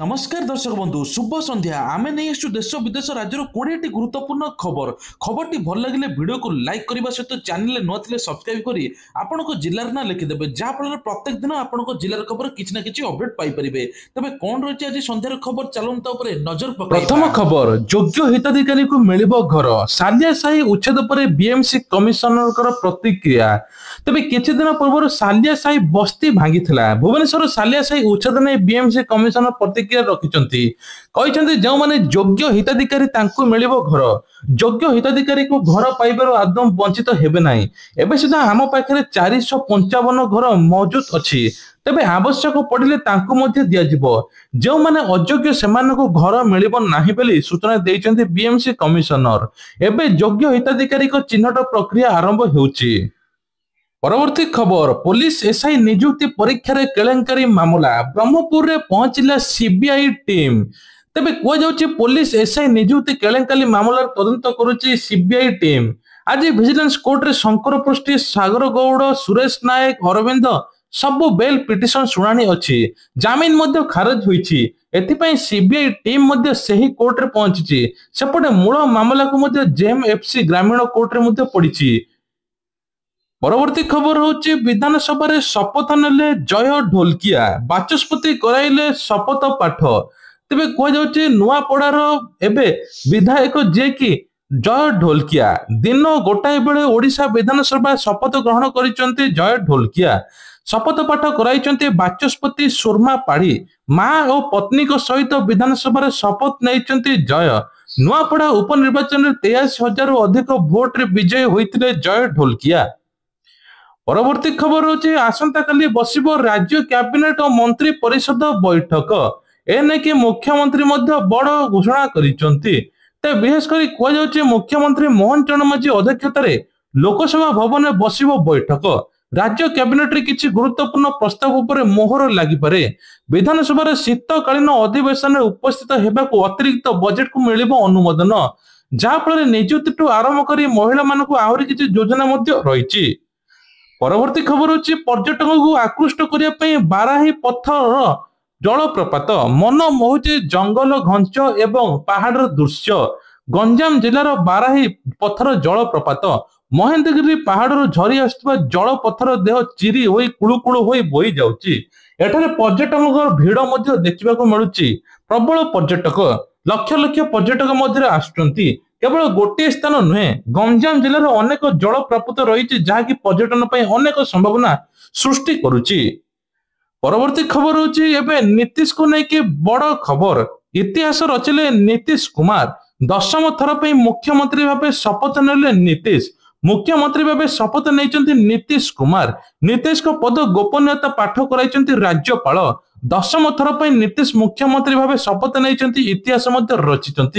नमस्कार दर्शक बंधु शुभ संध्या आम नहीं आसु देश विदेश राज्य 20टी गुरुत्वपूर्ण खबर खबर भल लगे भिडियो को लाइक करने सहित चैनल न थे सब्सक्राइब करी आपण जिलार ना लिखिदेवे जहाँफल प्रत्येक दिन आपण जिलार खबर किसी ना कि अपडेट पाइपर तेज कौन रही आज सन्धार खबर चलता नजर पक प्रथम खबर योग्य हिताधिकारी को मिल घर सालिया साही उच्छेद पर बीएमसी कमिशनर प्रतिक्रिया तेज किछि दिन पूर्व सालिया साही बस्ती भांगी भुवनेश्वर सालिया साही उच्छेद नहीं बीएमसी कमिशनर प्रतिक्रिया रखिंट जो माने योग्य हिताधिकारी तांको मिलिबो घर योग्य हिताधिकारी को घर पाइबार आदम वंचित हेबे नाही एबे सुधा आम पाखरे 455 घर मौजूद अछि तेबे आवश्यक पड़िले तांको मध्ये दिया जिवो जो माने अयोग्य सेमान को घर मिलिबो नाही बेली सूचना देइचंती बीएमसी कमिशनर एबे योग्य हिताधिकारी को चिन्हट प्रक्रिया आरंभ हेउची। परवर्ती खबर पुलिस एसआई नियुक्ति परीक्षा रे केलेंकारी मामला ब्रह्मपुर रे पहुंचला सीबीआई टीम तेबे को जाउची पुलिस एसआई नियुक्ति केलेंकारी मामला तदंत करूची सीबीआई टीम आज विजिलेंस कोर्ट रे शंकर पृष्टि सागर गौड़ सुरेश नायक अरविंद सब बेल पिटिशन सुनानी अछि जामिन मध्ये खारज होईची एथिपई सीबीआई टीम मध्ये सही कोर्ट रे पहुंचीची सेपटे मूल मामला को मध्ये जेएमएफसी ग्रामीण कोर्ट रे मध्ये पड़ीची। परवर्ती खबर होची विधानसभा रे शपथ नेले जय ढोलकिया बाचस्पति कराइले शपथ पाठ तेबे को जाउची नुआपड़ार एबे विधायक जे कि जय ढोलकिया दिन गोटाए बेले ओडिशा विधानसभा शपथ ग्रहण करिसंती जय ढोलकिया शपथ पाठ कराइचंती बाचस्पति सुरमा पाड़ी मां और पत्नी को सहित विधानसभा रे शपथ नैचंती जय नुआपड़ा उपनिर्वाचन रे 83,000 अधिक भोट रे विजय होइतिले जय ढोलकिया। परवर्ती खबर होची आसंता काली बसिबो राज्य कैबिनेट और मंत्री परिषद बैठक एने कि मुख्यमंत्री मध्य बड़ घोषणा करिसंती ते विशेष करी को जाउची मुख्यमंत्री मोहन चरण माझी अध्यक्षता रे लोकसभा भवन में बसिबो बैठक राज्य कैबिनेट रे किछि गुरुत्वपूर्ण प्रस्ताव ऊपर मोहर लागि पारे विधानसभा रे शीतकालीन अधिवेशन रे उपस्थित हेबाकू अतिरिक्त बजेट को मिलिबो अनुमोदन जहा फल नियुक्ति आरंभ करी महिला मानकू आहुरी किछि योजना मध्य रहिछि। परवर्ती खबर होची पर्यटक को आकृष्ट करिया पई बाराही पत्थर जलप्रपात मन मोहुची जंगल घंच एवं पहाड़ दृश्य गंजाम जिलार बाराही पत्थर जलप्रपात महेंद्रगिरी पहाड़ झरी आसुवा जल पत्थर देह चिरी होई कुळुकुळु होई बोई जाउची एठारे पर्यटक भीड़ मध्य देखिबाकू मिलुची प्रबल पर्यटक लक्ष लक्ष पर्यटक मध्य आसुचंती केवल गोटे स्थान नुहे गंजाम जिलार अनेक जलप्रपात रही जहाँकि पर्यटन अनेक संभावना सृष्टि करुची। परवर्ती खबर होची एबे नीतीश को लेकिन बड़ खबर इतिहास रचिले नीतीश कुमार 10म थर पे मुख्यमंत्री भावे शपथ नेले नीतीश मुख्यमंत्री भावे शपथ नहीं नीतीश कुमार नीतीश को पद गोपनीयता पाठ कराई राज्यपाल 10म थर पे नीतीश मुख्यमंत्री भावे शपथ नहीं इतिहास रचिंट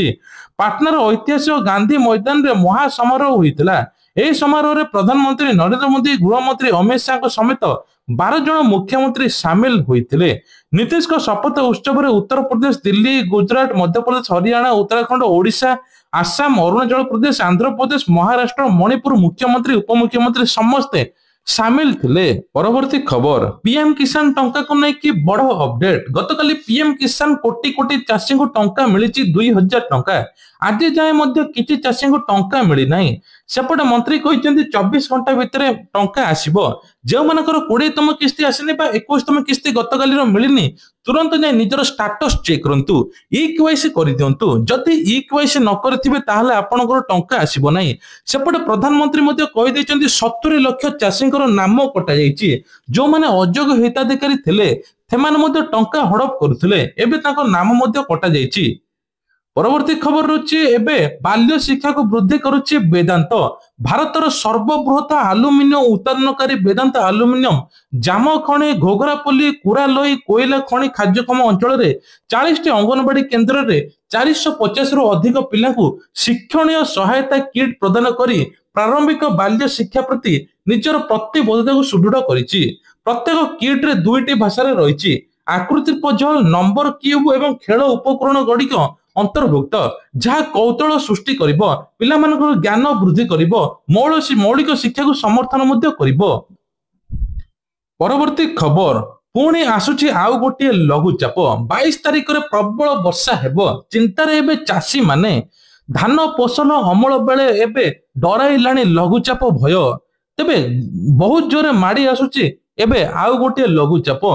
पाटनार ऐतिहासिक गांधी मैदान रे महासमारोह होता यह समारोह में प्रधानमंत्री नरेंद्र मोदी गृहमंत्री अमित शाह समेत 12 जन मुख्यमंत्री सामिल होते नीतीश को शपथ उत्सव में उत्तर प्रदेश दिल्ली गुजरात मध्य प्रदेश हरियाणा उत्तराखंड ओडिशा आसाम अरुणाचल प्रदेश आंध्र प्रदेश महाराष्ट्र मणिपुर मुख्यमंत्री उपमुख्यमंत्री समस्ते सामिल थिले। परवर्ती खबर पीएम किसान टंका को लेकिन बड़ अपडेट गतकाली पीएम किसान कोटी कोटी चाषी को टंका मिली 2,000 टंका आज जाए मध्य किछि चाषी को टंका मिली नाही सेपटे मंत्री कहते 24 घंटा भितर टंका आसीबो जो मानकर 20तम किस्ती आसीनी बा 21तम किस्ती गतकाली मिलनी तुरंत जाए निजर स्टाटस चेक करंतु ईकेवाईसी कर दियंतु जदि ईकेवाईसी न करथिबे ताहले आपनकर टंका आसीबो नाही सेपटे प्रधानमंत्री मध्ये कहि दैचंती 70 लाख चाषींकर नाम कटा जाईची जो माने अयोग्य हिताधिकारी थिले थेमान मध्ये टंका हड़प करथिले एबे ताको नाम मध्ये कटा जाईची। परवर्ती खबर रही एबे बाल्य शिक्षा को वृद्धि करुच्ची वेदांत भारतर सर्वबृहत आलुमिनियम उत्पादनकारी वेदांत आलुमिनियम जाम खणी घोघरापल्ली कुरालोई कोयला खणी खाद्यक्षम अंचल में 40 अंगनवाड़ी केन्द्र में 450 रु अधिक पिला शिक्षणीय सहायता किट प्रदान करी प्रारंभिक बाल्य शिक्षा प्रति निजर प्रतिबद्धता को सुदृढ़ करिछि प्रत्येक किट रे 2टी भाषा रही आकृति पजल नंबर क्यूब एवं खेल उपकरण गुड़िक अंतर्भुक्त जहाँ कौतल सृष्टि करिबो पिलामानकर ज्ञान वृद्धि करिबो मौलिक शिक्षा को समर्थन मध्य करिबो। परवर्ती खबर पुणी आसुची आउ गोटे लघुचाप 22 तारिख रे प्रबल वर्षा हेबो चिंतारे एबे चाषी माने धान फसल अमल बेले एबे डराइलाणी लघुचाप भय तेबे बहुत जोरे माड़ी आसुची एबे आउ गोटे लघुचाप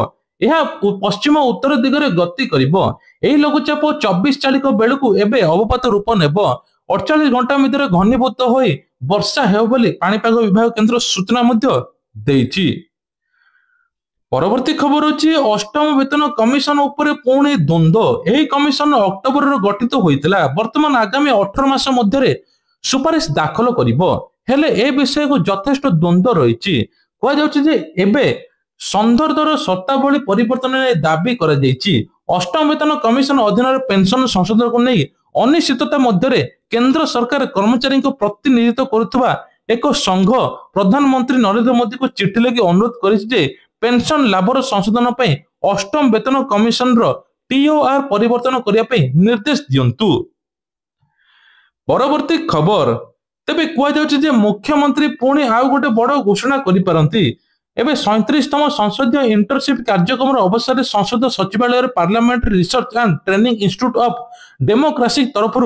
यह पश्चिम उत्तर दिगरे गति करिबो एही लघुचाप 24 तारिख बेलकु एबे अवपात रूप नेबो 48 घंटा भितर घनीभूत होई वर्षा हेबो बोली पाणीपाग विभाग केंद्र सूचना मध्ये देइछि। परवर्ती खबर अछि अष्टम वेतन कमिशन उपरे पुणी द्वंद्व एही कमिशन अक्टोबर गठित होइतिला वर्तमान आगामी 18 मास मध्यरे सुपारिश दाखल करिबो हेले ए विषय को यथेष्ट द्वंद्व रहिछि कोआ जाउछि जे एबे संदर्भर शर्तावली परिवर्तन दाबी करा जाइछि अष्टम वेतन कमिशन अधीन पेंशन संशोधन को नहीं अनिश्चितता मध्यरे केंद्र सरकार कर्मचारी को प्रतिनिधित्व करुवा एक संघ प्रधानमंत्री नरेंद्र मोदी को चिठी लिखि अनुरोध करिछि जे पेंशन लाभर संशोधन पर अष्टम वेतन कमिशन टीओआर परिवर्तन करने निर्देश दियंतु। परवर्ती खबर तेबे कहुचे मुख्यमंत्री पुणी आउ गोटे बड़ घोषणा करिपारंती एबे 37तम संसदीय इंटर्नशिप कार्यक्रम अवसर संसद सचिवालय parliamentary research and training institute of democracy तरफ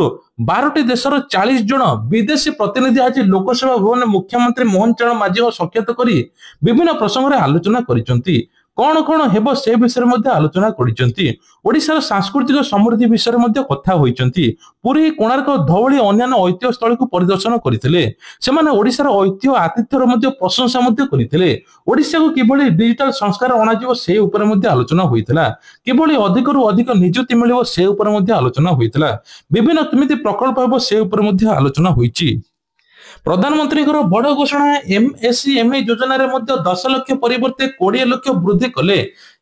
12टी देशर 40 जन विदेशी प्रतिनिधि आज लोकसभा भवन मुख्यमंत्री मोहन चरण माझी साक्षात करी विभिन्न प्रसंग आलोचना करिसंती कौन कौन हेबो से विषय मध्ये आलोचना करिसंती ओडिशार सांस्कृतिक समृद्धि विषय मध्ये कथा होइसंती पुरी कोणार्क धवळी अन्यान्य ऐतिह्य स्थल को परिदर्शन करथिले सेमाने ओडिशार ऐतिह्य आतिथ्यर मध्ये प्रशंसा मध्ये करथिले ओडिशा को किबळी डिजिटल संस्कार अणाजिवो से ऊपर मध्ये आलोचना होइतला किबळी अधिकरु अधिक नियुक्ति मिलिवो से ऊपर मध्ये आलोचना होइतला विभिन्न केमिति प्रकल्प हेबो से ऊपर मध्ये आलोचना होइछि। प्रधानमंत्री बड़ घोषणा एमएसएमई योजना रे 10 लाख परिवर्ते 20 लाख वृद्धि कले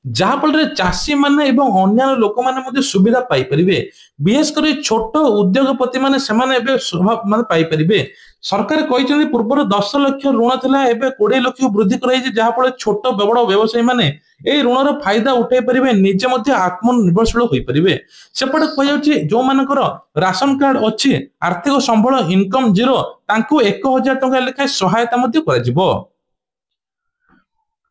जहाँफल चाषी माने एवं अन्य लोक माने सुविधा पाई परिबे विशेष कर छोट उद्योगपति माने पाई परिबे सरकार कहिसंती पूर्व 10 लाख ऋण थिला एबे 20 लाख वृद्धि कराई जहाँफल छोट बड़ व्यवसायी माने ए ऋणर फायदा उठाई परिबे निजे मध्ये आत्मनिर्भरशील होई परिबे सेपटे कहि जो मानकर राशन कार्ड अछि आर्थिक संबल इनकम जीरो तांको 1000 टंका लेखा सहायता मध्ये कराजिबो।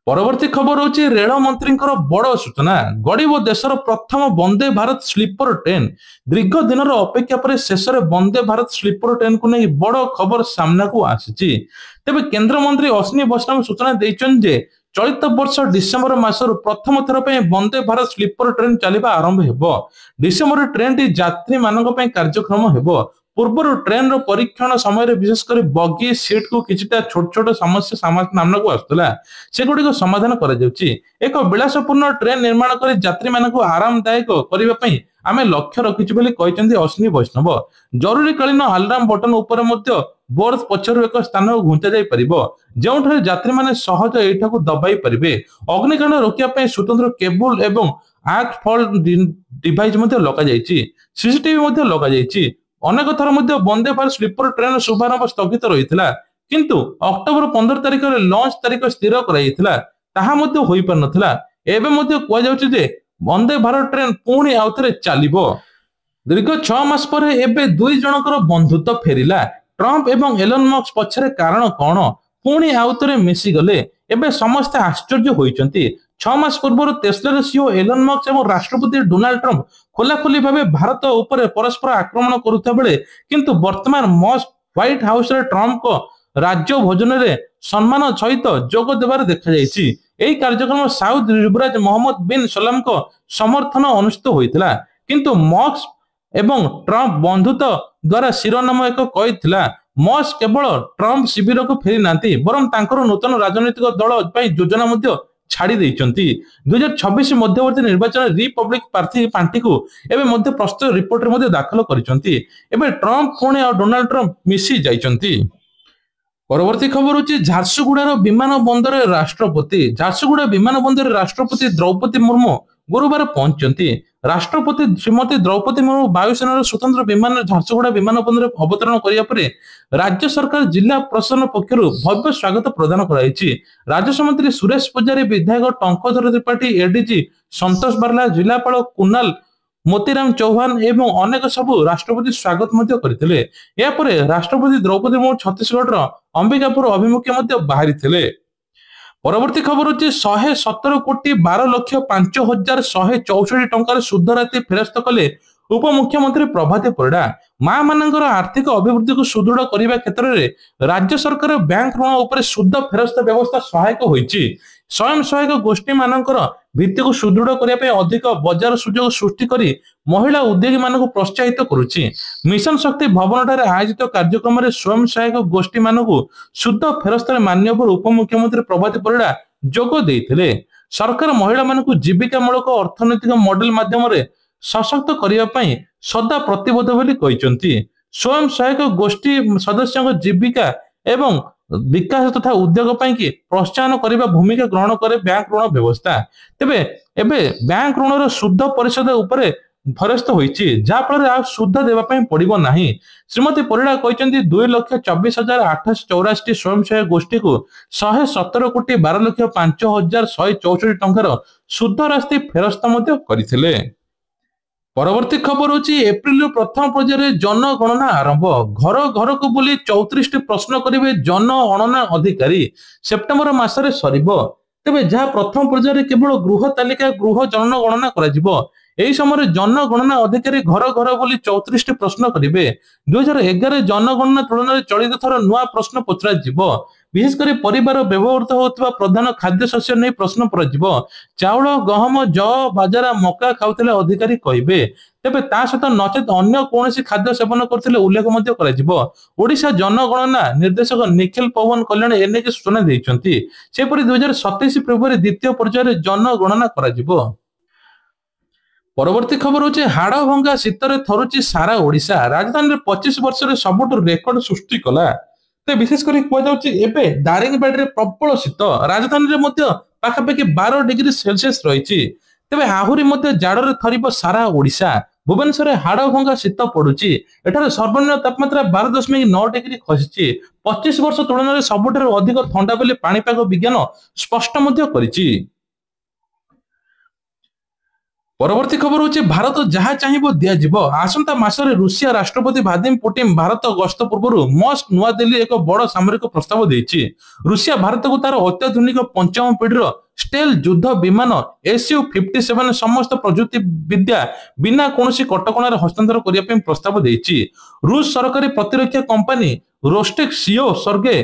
परवर्ती खबर होची रेल मंत्री बड़ सूचना गड़िब देशर प्रथम वंदे भारत स्लीपर ट्रेन दीर्घ दिन अपेक्षा पर शेष वंदे भारत स्लीपर ट्रेन को नहीं बड़ खबर सामना को आसी तेबे केंद्र मंत्री अश्विनी वैष्णव सूचना देइछन जे चलित वर्ष डिसेम्बर मासर प्रथम थर पे वंदे भारत स्लीपर ट्रेन चलिबा आरंभ हेबो डिसेम्बर ट्रेन टी यात्री मानक पे कार्यक्रम हेबो पूर्व ट्रेन रो परीक्षण समय विशेषकर बगी सीट को किछटा छोट छोट समस्या सामना को आसुला से गुडी समाधान करा जाउची एक विलासपूर्ण ट्रेन निर्माण कर यात्री मानक आरामदायक करबा पई आमे लक्ष्य रखिछु बोली कहिसंती अश्विनी वैष्णव जरूरीकालीन अलार्म बटन ऊपर मध्य बोर्ड पछरु एक स्थान घुंचा जाई परिबो जेउठे यात्री माने सहज एठा को दबाई परिबे अग्निकांड रोकिया पई स्वतंत्र केबल एवं आर्क फॉल्ट डिवाइस मध्य लगा जाईची सीसीटीवी मध्य लगा जाईची अनेक थर मध्य वंदे भारत स्लीपर ट्रेन शुभारंभ स्थगित रहितला किंतु अक्टोबर 15 तारिख रे लॉन्च तारिख स्थिर कराइतला ताहा मध्य होई पर नथला एबे मध्य कोआ जाउची जे वंदे भारत ट्रेन पुणी आउथरे चलिबो दीर्घ 6 मास पर एबे दुई जनकर बंधुत्व फेरिला ट्रम्प एवं एलन मस्क पछरे कारण कोन पुणी आउथरे मिसी गले एबे समस्त आश्चर्य होइचंती 6 मास पूर्व टेस्लार सीईओ एलन मस्क एवं राष्ट्रपति डोनाल्ड ट्रम्प खोलाखोली भावे भारत ऊपर परस्पर आक्रमण करुता बेले किंतु वर्तमान मस्क व्हाइट हाउस रे ट्रम्प को राज्य भोजन रे सम्मान सहित जोग देबार देखा जायछि एही कार्यक्रम साउथ युवराज मोहम्मद बिन सलाम को समर्थन अनुष्ठित होइतला किंतु मस्क एवं ट्रम्प बंधुत्व द्वारा शिरोनाम एक कहितला मस्क केवल ट्रम्प शिविर को फेरी नांती बरम तांकर नूतन राजनीतिक दल पई योजना मध्ये छाड़ी देइचंती 2026 मध्यवर्ती निर्वाचन रिपब्लिक पार्टी को एबे मध्य प्रस्तुत रिपोर्ट रे मध्य दाखल करिसंती एबे ट्रम्प पुणे और डोनाल्ड ट्रम्प मिसी जाइचंती। परवर्ती खबर होची झारसुगुड़ार विमान बंदर राष्ट्रपति झारसुगुड़ा विमान बंदर राष्ट्रपति द्रौपदी मुर्मू गुरुवार पहुंचती राष्ट्रपति श्रीमती द्रौपदी मुर्मू वायुसेनार स्वतंत्र विमान झारसुगुड़ा विमान बंदर अवतरण करिया परे राज्य सरकार जिला प्रशासन पक्षर भव्य स्वागत प्रदान कराइछि राजस्व मंत्री सुरेश पुजारी विधायक टंकधर त्रिपाठी एडीजी संतोष बारला जिलापाल कुणाल मोतीराम चौहान एवं अनेक सबु राष्ट्रपति स्वागत मध्य करथिले या परे राष्ट्रपति द्रौपदी मुर्मू छत्तीसगढ़ अंबिकापुर अभिमुखे मध्य बाहरी थिले। ପରବର୍ତ୍ତୀ ଖବର ହଉଛି 117,12,05,164 ଟଙ୍କାର ସୁଧ ରାଶି ଫେରସ୍ତ କଲେ ଉପମୁଖ୍ୟମନ୍ତ୍ରୀ ପ୍ରଭାତୀ ପରିଡା। ମା ମାନଙ୍କର ଆର୍ଥିକ ଅଭିବୃଦ୍ଧିକୁ ସୁଦୃଢ କରିବା କ୍ଷେତ୍ରରେ ରାଜ୍ୟ ସରକାର ବ୍ୟାଙ୍କ ଋଣ ଉପରେ ସୁଧ ଫେରସ୍ତ ବ୍ୟବସ୍ଥା ସହାୟକ ହୋଇଛି। ସ୍ୱୟଂ ସହାୟକ ଗୋଷ୍ଠୀ ମାନଙ୍କର ଭିତ୍ତିକୁ ସୁଦୃଢ କରିବା ପାଇଁ ଅଧିକ ବଜାର ସୁଯୋଗ ସୃଷ୍ଟି କରି ମହିଳା ଉଦ୍ୟୋଗୀ ମାନଙ୍କୁ ପ୍ରୋତ୍ସାହିତ କରୁଛି। ମିଶନ ଶକ୍ତି ଭବନଠାରେ ଆୟୋଜିତ କାର୍ଯ୍ୟକ୍ରମରେ ସ୍ୱୟଂ ସହାୟକ ଗୋଷ୍ଠୀ ମାନଙ୍କୁ ସୁଧ ଫେରସ୍ତରେ ମାନ୍ୟବର ଉପମୁଖ୍ୟମନ୍ତ୍ରୀ ପ୍ରଭାତୀ ପରିଡା ଯୋଗ ଦେଇଥିଲେ। ସରକାର ମହିଳାମାନଙ୍କୁ ଜୀବିକାମୂଳକ ଅର୍ଥନୈତିକ ମଡେଲ ମାଧ୍ୟମରେ ସଶକ୍ତ କରିବା ପାଇଁ ସଦା ପ୍ରତିବଦ୍ଧ ବୋଲି କହିଛନ୍ତି। ସ୍ୱୟଂ ସହାୟକ ଗୋଷ୍ଠୀ ସଦସ୍ୟଙ୍କ ଜୀବିକା ଏବଂ ବିକାଶ ତଥା ଉଦ୍ୟୋଗ ପାଇଁ ପ୍ରୋତ୍ସାହନ କରିବା ଭୂମିକା ଗ୍ରହଣ କରେ ବ୍ୟାଙ୍କ ଋଣ ବ୍ୟବସ୍ଥା। ତେବେ ଏବେ ବ୍ୟାଙ୍କ ଋଣର ସୁଧ ପରିଶୋଧ ଉପରେ ଫେରସ୍ତ ହୋଇଛି, ଯାହା ଫଳରେ ଆଉ ସୁଧ ଦେବା ପାଇଁ ପଡିବ ନାହିଁ। ଶ୍ରୀମତୀ ପରିଡା କହିଛନ୍ତି 2,24,884 ସ୍ୱୟଂ ସହାୟକ ଗୋଷ୍ଠୀକୁ 117,12,05,164 ଟଙ୍କାର ସୁଧ ରାଶି ଫେରସ୍ତ ମଧ୍ୟ କରିଥିଲେ। ପରବର୍ତ୍ତୀ ଖବର ହଉଛି ଏପ୍ରିଲ ପ୍ରଥମ ପର୍ଯ୍ୟାୟରେ ଜନଗଣନା ଆରମ୍ଭ। ଘର ଘରକୁ ବୁଲି 34ଟି ପ୍ରଶ୍ନ କରିବେ ଜନଗଣନା ଅଧିକାରୀ। ସେପ୍ଟେମ୍ବର ମାସରେ ସରିବ। ତେବେ ଯାହା ପ୍ରଥମ ପର୍ଯ୍ୟାୟରେ କେବଳ ଗୃହ ତାଲିକା ଗୃହ ଜନଗଣନା କରାଯିବ। ଏହି ସମୟରେ ଜନଗଣନା ଅଧିକାରୀ ଘର ଘର ବୁଲି 34ଟି ପ୍ରଶ୍ନ କରିବେ। 2011 ଜନଗଣନା ତୁଳନାରେ ଚଳିତ ଥର ନୂଆ ପ୍ରଶ୍ନ ପଚରାଯିବ। ବିଶେଷ କରି ପରିବାର ବ୍ୟବହୃତ ହେଉଥିବା ପ୍ରଧାନ ଖାଦ୍ୟ ଶସ୍ୟ ନେଇ ପ୍ରଶ୍ନ କରାଯିବ। ଚାଉଳ, ଗହମ, ଜଅ, ବାଜରା, ମକା ଖାଉଥିଲେ ଅଧିକାରୀ କହିବେ। ତେବେ ତା ସହିତ ନଚେତ ଅନ୍ୟ କୌଣସି ଖାଦ୍ୟ ସେବନ କରୁଥିଲେ ଉଲ୍ଲେଖ ମଧ୍ୟ କରାଯିବ। ଓଡ଼ିଶା ଜନଗଣନା ନିର୍ଦ୍ଦେଶକ ନିଖିଲ ପବନ କଲ୍ୟାଣ ଏନେଇ ସୂଚନା ଦେଇଛନ୍ତି। ସେପରି 2027 ଫେବୃଆରୀ ଦ୍ୱିତୀୟ ପର୍ଯ୍ୟାୟରେ ଜନଗଣନା କରାଯିବ। ପରବର୍ତ୍ତୀ ଖବର ହଉଛି ହାଡ଼ ଭଙ୍ଗା ଶୀତରେ ଥରୁଛି ସାରା ଓଡ଼ିଶା। ରାଜଧାନୀରେ 25 ବର୍ଷରେ ସବୁଠୁ ରେକର୍ଡ ସୃଷ୍ଟି କଲା। ତ ବିଶେଷ କରି କୁହାଯାଉଛି ଏବେ ଦାରିଙ୍ଗବାଡିରେ ପ୍ରବଳ ଶୀତ, ରାଜଧାନୀରେ ମଧ୍ୟ ପାଖାପାଖି 12 ଡିଗ୍ରୀ ସେଲସିୟସ ରହିଛି। ତେବେ ଆହୁରି ମଧ୍ୟ ଜାଡରେ ଥରିବ ସାରା ଓଡ଼ିଶା। ଭୁବନେଶ୍ୱରରେ ହାଡ଼ ଭଙ୍ଗା ଶୀତ ପଡୁଛି। ଏଠାରେ ସର୍ବନିମ୍ନ ତାପମାତ୍ରା 12.9 ଡିଗ୍ରୀ ଖସିଛି। 25 ବର୍ଷ ତୁଳନାରେ ସବୁଠାରୁ ଅଧିକ ଥଣ୍ଡା ବୋଲି ପାଣିପାଗ ବିଜ୍ଞାନ ସ୍ପଷ୍ଟ ମଧ୍ୟ କରିଛି। ପରବର୍ତ୍ତୀ ଖବର ହଉଛି ଭାରତ ଯାହା ଚାହିଁବ ଦିଆଯିବ। ଆସନ୍ତା ମାସରେ ରୁଷିଆ ରାଷ୍ଟ୍ରପତି ଭ୍ଲାଦିମିର ପୁଟିନ ଭାରତ ଗସ୍ତ ପୂର୍ବରୁ ମସ୍କ ନୂଆଦିଲ୍ଲୀ ଏକ ବଡ଼ ସାମରିକ ପ୍ରସ୍ତାବ ଦେଇଛି। ରୁଷିଆ ଭାରତକୁ ତାର ଅତ୍ୟାଧୁନିକ ପଞ୍ଚମ ପିଢିର ଷ୍ଟେଲ୍ ଯୁଦ୍ଧ ବିମାନ SU-57 ସମସ୍ତ ପ୍ରଯୁକ୍ତି ବିଦ୍ୟା ବିନା କୌଣସି କଟକଣାର ହସ୍ତାନ୍ତର କରିବା ପାଇଁ ପ୍ରସ୍ତାବ ଦେଇଛି। ରୁଷ ସରକାରୀ ପ୍ରତିରକ୍ଷା କମ୍ପାନୀ ରୋଷ୍ଟେକ୍ ସିଓ ସର୍ଗେ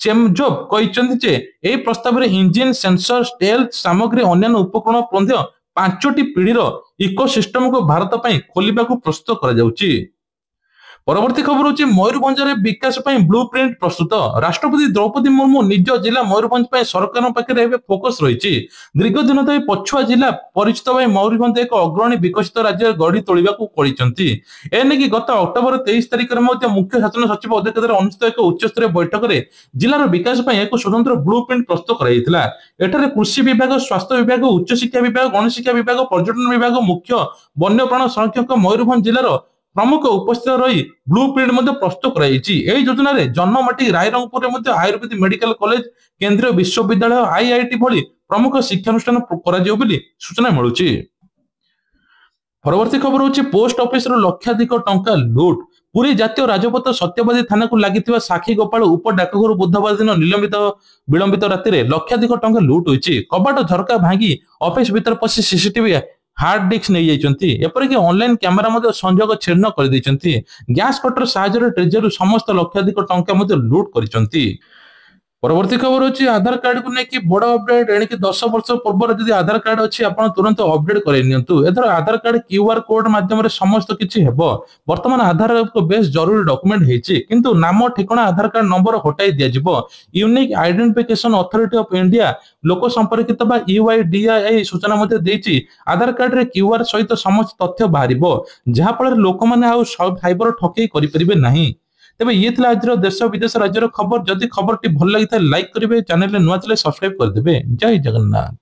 ଚେମଜୋଭ କହିଛନ୍ତି ଯେ ଏହି ପ୍ରସ୍ତାବରେ ଇଞ୍ଜିନ, ସେନ୍ସର, ଷ୍ଟେଲ୍ ସାମଗ୍ରୀ ଅନ୍ୟାନ୍ୟ ଉପକରଣ ମଧ୍ୟ 5ଟି ପିଢିର ଇକୋସିଷ୍ଟମକୁ ଭାରତ ପାଇଁ ଖୋଲିବାକୁ ପ୍ରସ୍ତୁତ କରାଯାଉଛି। ପରବର୍ତ୍ତୀ ଖବର ହଉଛି ମୟୂରଭଞ୍ଜରେ ବିକାଶ ପାଇଁ ବ୍ଲୁ ପ୍ରିଣ୍ଟ ପ୍ରସ୍ତୁତ। ରାଷ୍ଟ୍ରପତି ଦ୍ରୌପଦୀ ମୁର୍ମୁ ନିଜ ଜିଲ୍ଲା ମୟୂରଭଞ୍ଜ ପାଇଁ ସରକାରଙ୍କ ପାଖରେ ଏବେ ଫୋକସ ରହିଛି। ଦୀର୍ଘ ଦିନ ଧରି ପଛୁଆ ଜିଲ୍ଲା ପରିଚିତ ଭାଇ ମୟୂରଭଞ୍ଜ ଏକ ଅଗ୍ରଣୀ ବିକଶିତ ରାଜ୍ୟରେ ଗଢି ତୋଳିବାକୁ କହିଛନ୍ତି। ଏନେକି ଗତ ଅକ୍ଟୋବର 23 ତାରିଖରେ ମଧ୍ୟ ମୁଖ୍ୟ ଶାସନ ସଚିବ ଅଧ୍ୟକ୍ଷତାରେ ଅନୁଷ୍ଠିତ ଏକ ଉଚ୍ଚସ୍ତରୀୟ ବୈଠକରେ ଜିଲ୍ଲାର ବିକାଶ ପାଇଁ ଏକ ସ୍ୱତନ୍ତ୍ର ବ୍ଲୁ ପ୍ରିଣ୍ଟ ପ୍ରସ୍ତୁତ କରାଯାଇଥିଲା। ଏଠାରେ କୃଷି ବିଭାଗ, ସ୍ୱାସ୍ଥ୍ୟ ବିଭାଗ, ଉଚ୍ଚଶିକ୍ଷା ବିଭାଗ, ଗଣଶିକ୍ଷା ବିଭାଗ, ପର୍ଯ୍ୟଟନ ବିଭାଗ, ମୁଖ୍ୟ ବନ୍ୟପ୍ରାଣ ସଂରକ୍ଷକ ମୟୂରଭଞ୍ଜ ଜିଲ୍ଲାର ପ୍ରମୁଖ ଉପସ୍ଥିତ ରହି ବ୍ଲୁ ପ୍ରିଣ୍ଟ ମଧ୍ୟ ପ୍ରସ୍ତୁତ କରାଯାଇଛି। ଏହି ଯୋଜନାରେ ଜନ୍ମମାଟି ରାଇରଙ୍ଗପୁରରେ ମଧ୍ୟ ଆୟୁର୍ବେଦ ମେଡିକାଲ କଲେଜ, କେନ୍ଦ୍ରୀୟ ବିଶ୍ୱବିଦ୍ୟାଳୟ, IIT ଭଳି ପ୍ରମୁଖ ଶିକ୍ଷାନୁଷ୍ଠାନ କରାଯିବ ବୋଲି ସୂଚନା ମିଳୁଛି। ପରବର୍ତ୍ତୀ ଖବର ହଉଛି ପୋଷ୍ଟ ଅଫିସରୁ ଲକ୍ଷାଧିକ ଟଙ୍କା ଲୁଟ୍। ପୁରୀ ଜାତୀୟ ରାଜପଥ ସତ୍ୟବାଦୀ ଥାନାକୁ ଲାଗିଥିବା ସାକ୍ଷୀ ଗୋପାଳ ଉପ ଡାକଘରୁ ବୁଧବାର ଦିନ ବିଳମ୍ବିତ ରାତିରେ ଲକ୍ଷାଧିକ ଟଙ୍କା ଲୁଟ୍ ହୋଇଛି। କବାଟ ଝରକା ଭାଙ୍ଗି ଅଫିସ ଭିତରେ ପଶି CCTV ହାର୍ଡ ଡିସ୍କ ନେଇଯାଇଛନ୍ତି। ଏପରିକି ଅନଲାଇନ କ୍ୟାମେରା ମଧ୍ୟ ସଂଯୋଗ ଛିନ୍ନ କରିଦେଇଛନ୍ତି। ଗ୍ୟାସ କଟର ସାହାଯ୍ୟରେ ଟ୍ରେଜେରୀରୁ ସମସ୍ତ ଲକ୍ଷାଧିକ ଟଙ୍କା ମଧ୍ୟ ଲୁଟ୍ କରିଛନ୍ତି। ପରବର୍ତ୍ତୀ ଖବର ହଉଛି ଆଧାର କାର୍ଡକୁ ନେଇକି ବଡ ଅପଡେଟ। ଏଣିକି 10 ବର୍ଷ ପୂର୍ବରୁ ଯଦି ଆଧାର କାର୍ଡ ଅଛି ଆପଣ ତୁରନ୍ତ ଅପଡେଟ କରାଇ ନିଅନ୍ତୁ। ଏଥର ଆଧାର କାର୍ଡ QR କୋଡ ମାଧ୍ୟମରେ ସମସ୍ତ କିଛି ହେବ। ବର୍ତ୍ତମାନ ଆଧାର ଏକ ବେଶ ଜରୁରୀ ଡକ୍ୟୁମେଣ୍ଟ ହେଇଛି, କିନ୍ତୁ ନାମ, ଠିକଣା, ଆଧାର କାର୍ଡ ନମ୍ବର ହଟାଇ ଦିଆଯିବ। Unique identification authority of India ଲୋକ ସମ୍ପର୍କିତ ବା UIDAI ସୂଚନା ମଧ୍ୟ ଦେଇଛି। ଆଧାର କାର୍ଡରେ QR ସହିତ ସମସ୍ତ ତଥ୍ୟ ବାହାରିବ, ଯାହା ଫଳରେ ଲୋକମାନେ ଆଉ ସାଇବର ଠକେଇ କରିପାରିବେ ନାହିଁ। ତେବେ ଇଏ ଥିଲା ଆଜିର ଦେଶ ବିଦେଶ ରାଜ୍ୟର ଖବର। ଯଦି ଖବରଟି ଭଲ ଲାଗିଥାଏ ଲାଇକ୍ କରିବେ, ଚ୍ୟାନେଲରେ ନୂଆ ଥିଲେ ସବସ୍କ୍ରାଇବ କରିଦେବେ। ଜୟ ଜଗନ୍ନାଥ।